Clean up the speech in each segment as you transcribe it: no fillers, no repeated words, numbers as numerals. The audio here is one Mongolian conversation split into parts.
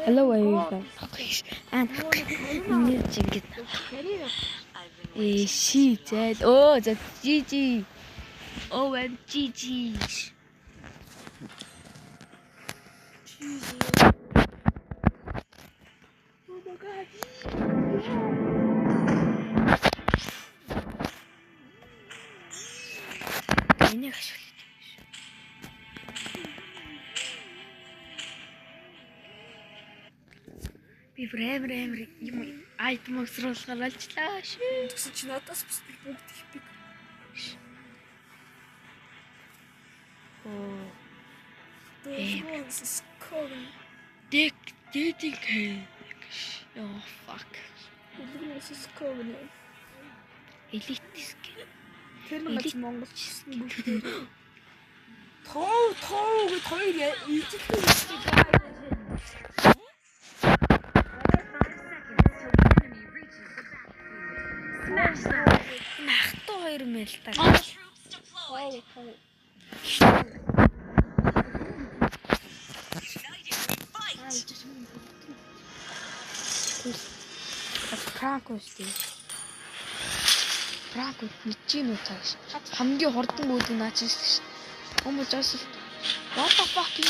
Hello everyone. And new jingle. She said, "Oh, the Gigi. Oh, and Gigi." Oh my God. Би амар юм айтем өсрүүлгээр олчлаа шүү. Тэгсэн чи надаас бас бүгд их биг. Оо. This is cool. Dating. Oh fuck. This is cool. Элитис гэх. Тэр нэг монголчсан бүгд. Тоо гэж хоёр ижигтэй байна. Нахтуу хоёр мэлтаа. Пранк мэдчихээн үү тааш. Хамгийн хордон мөдөг наач шүү. Өмөж аас what the fuck юм бэ?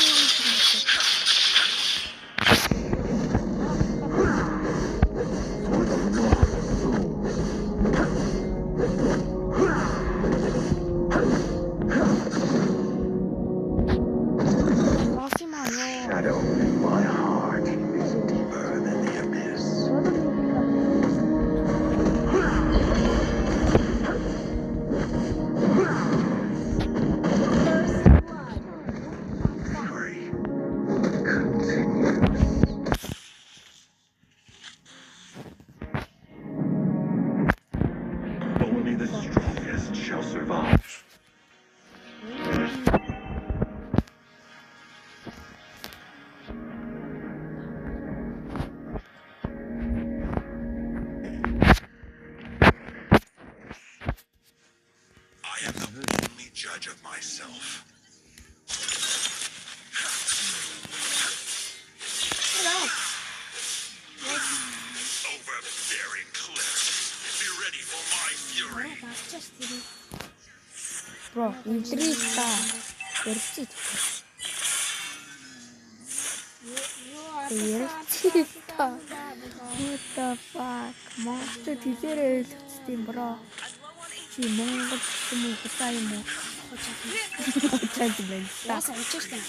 Shadow in my heart is deeper than the abyss. Fury continues. Only the strongest shall survive. I am the only judge of myself. Overbearing cliffs. Be ready for my fury. Bro, интригта. Ярчиж. Ярчита. What the fuck? Монстр тийзэрээ хэлчихсэн бро. Чи монгол юм уу хата юм уу? Хоцоод байна. Яасан ичээстэй.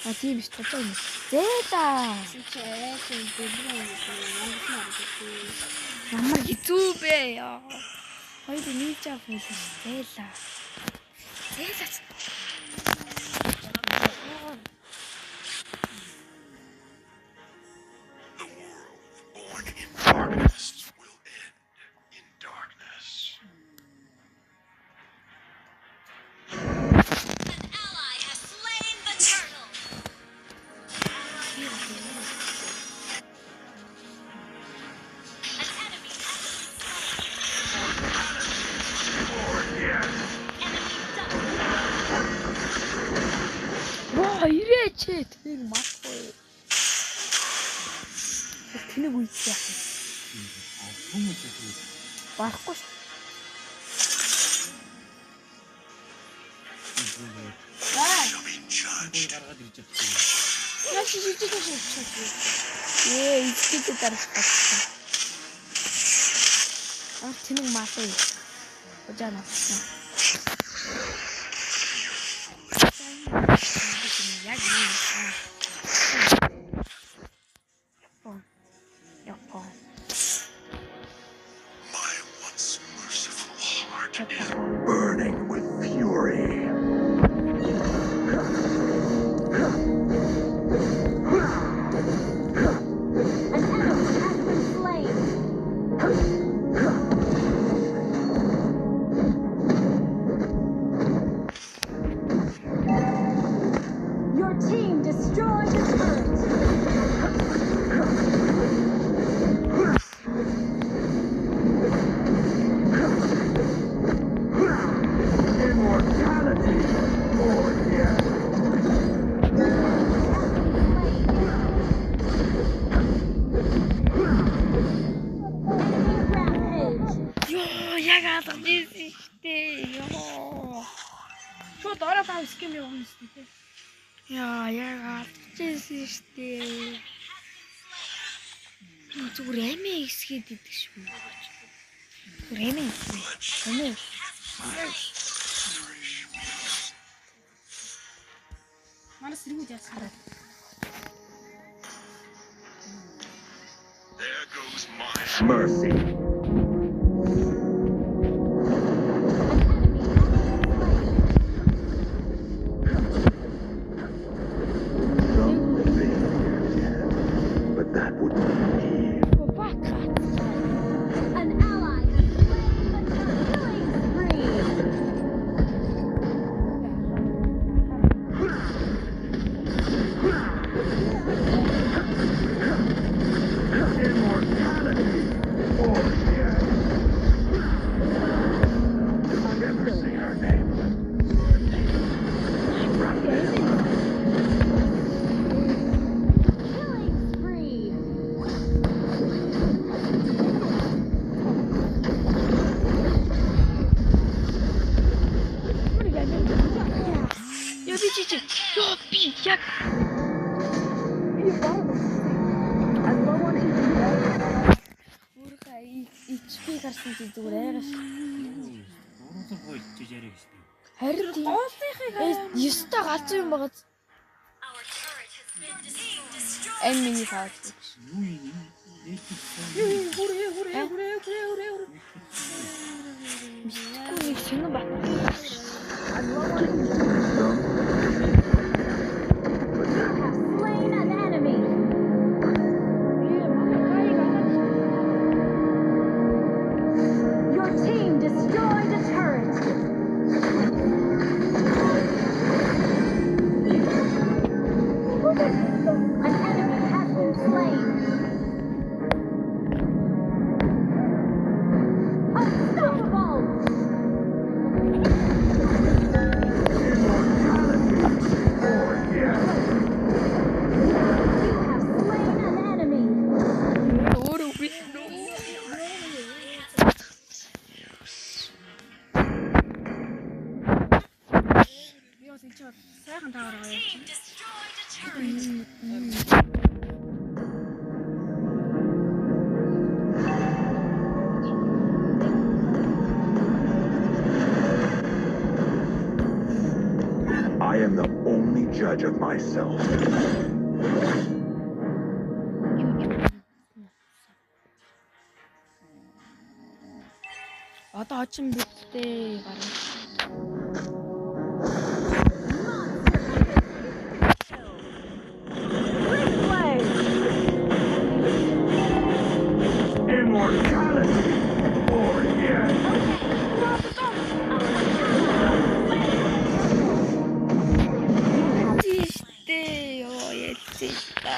А тийм биш тоо юм. Зээда. Ямар хэцүү бэ яа. Хоёр нийж авах юм зээла. Зээлач. The world born in darkness will end in darkness. An ally has slain the turtle. An enemy has enemy double. Боо ирээч тийг махгүй. Тэнэг үйсээ. Барахгүй шүү. Shall be judged. Яаш ижигтэй шийдчихсэн. Ичтэй дарахтай. Тэнэг махгүй. Божаана. Яг юм. Япон. My once merciful heart is burning with fury. скем явуулна шүү дээ. Яа, яагаад чийсэн штэ. Зүгээр эмээ ихсгээд идэг шүү. Зүгээр эмээ ихсээ. Манай сэргүүд яасан. There goes my Mercy. But that would be An ally has slain the killing spree. immortality. Oh, yes. Never say her name. Killing spree. Яа би чи. Яа би яг. Өөрийнхөө HP гарсан чи зүгээр айгаш. Дөрөвсөн хойд чи яриа гэж тийм. Харин тийм. Ёстой галзуу юм байгаа. Our turret has been destroyed. Энэний фаул. Юу юм? Нээчихсэн. Хүрээ. Үгүй шинэ бат. You have slain an enemy. Your team destroyed a turret. An enemy has been slain. Unstoppable. You have slain an enemy. Өөрөө би. Би бас энэ чинь сайхан таараа явуулчих. Destroyed a turret. I am the only judge of myself. Одоо очин бидтэй гарна. Immortality. Oh, yes. Тийштэй ёо ялцээ та.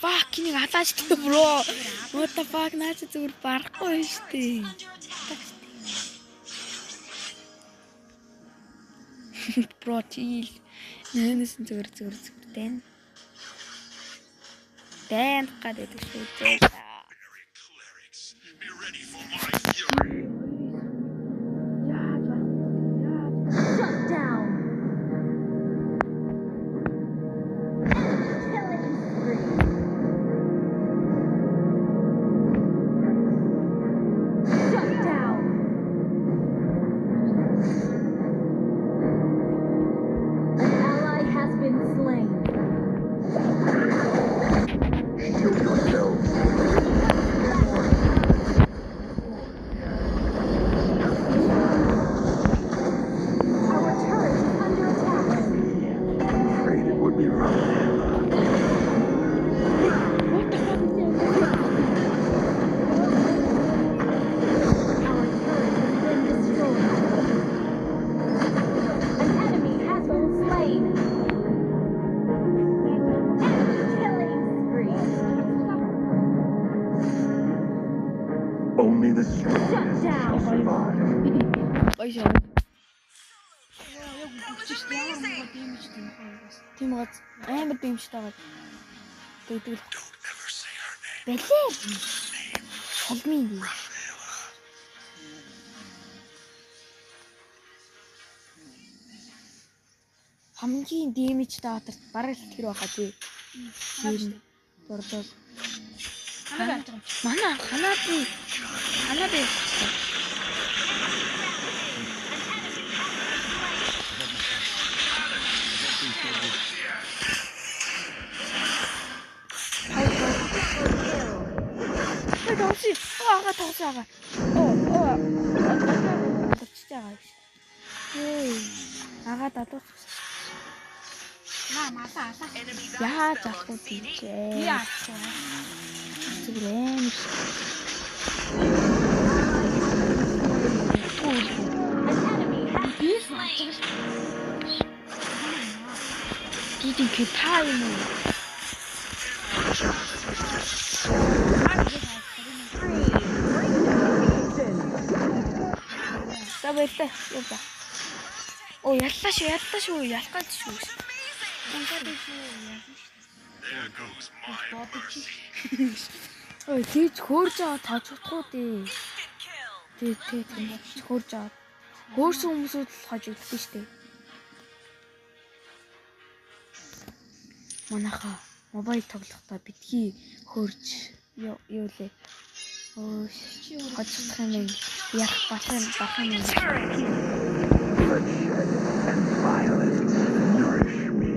Fuck энийг халаач тий бро. What the fuck наач зүгээр барахгүй штэ. Бро чил. Нэнэс зүгээр тань. Тань гадаг шүү дээ. clerics. Be ready for my fury. Shut down. Killing spree. Shut down. An ally has been slain. Shield yourselves. Our turret is under attack. Afraid it would be rough. Our turret has been destroyed. An enemy has been slain. Enemy killing spree. Only the strongest shall survive. Ой шоо. Тийм гоц амар дэмжтэй байгаа. Тэгвэл Don't ever say her name. бэлээ. Холмын. хамгийн дэмэжтэй хатар бараг л тэр байгаа тий. Тэр бордол. Манай ханаад Тооси. Ага тооси ага. Тооцчихагаа. Ага дадуу. Наа малаа алаа. Яа залхуу тийчээ. Яа. Зүгээрэн. Дидик таа юм уу? Sabete, yoga. Oh, яллаа шүү, ялгаад шүү. There goes my mercy. Ой, тийж хөөрж аваад тааж утгуу дээ. Тий, хөөрж аваад. Хөөрсөн хүмүүсүүд л хаж өгдөө штэ. Манайха мобайл тоглохдоо битгий хөөрж юу лээ. Ой, хожих юм яг бахын. Bloodshed and violence nourish me.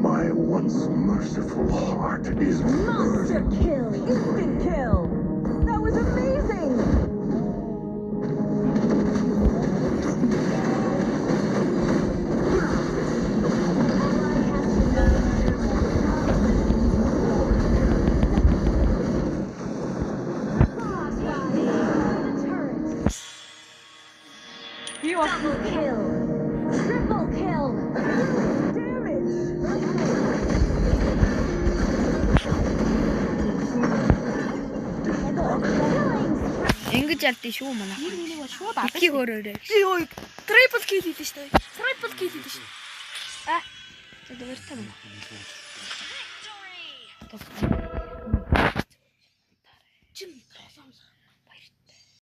My once merciful heart is Monster kill! Instant kill! That was amazing! Double kill! Triple kill! Damage! Ингэж ялдээ шүү манайха. Нэг шууд Битгий хөөрөөрэй. Ой, трипл кил хийдэж штэ. Трипл кил хийдэж штэ. За дөрөв тань.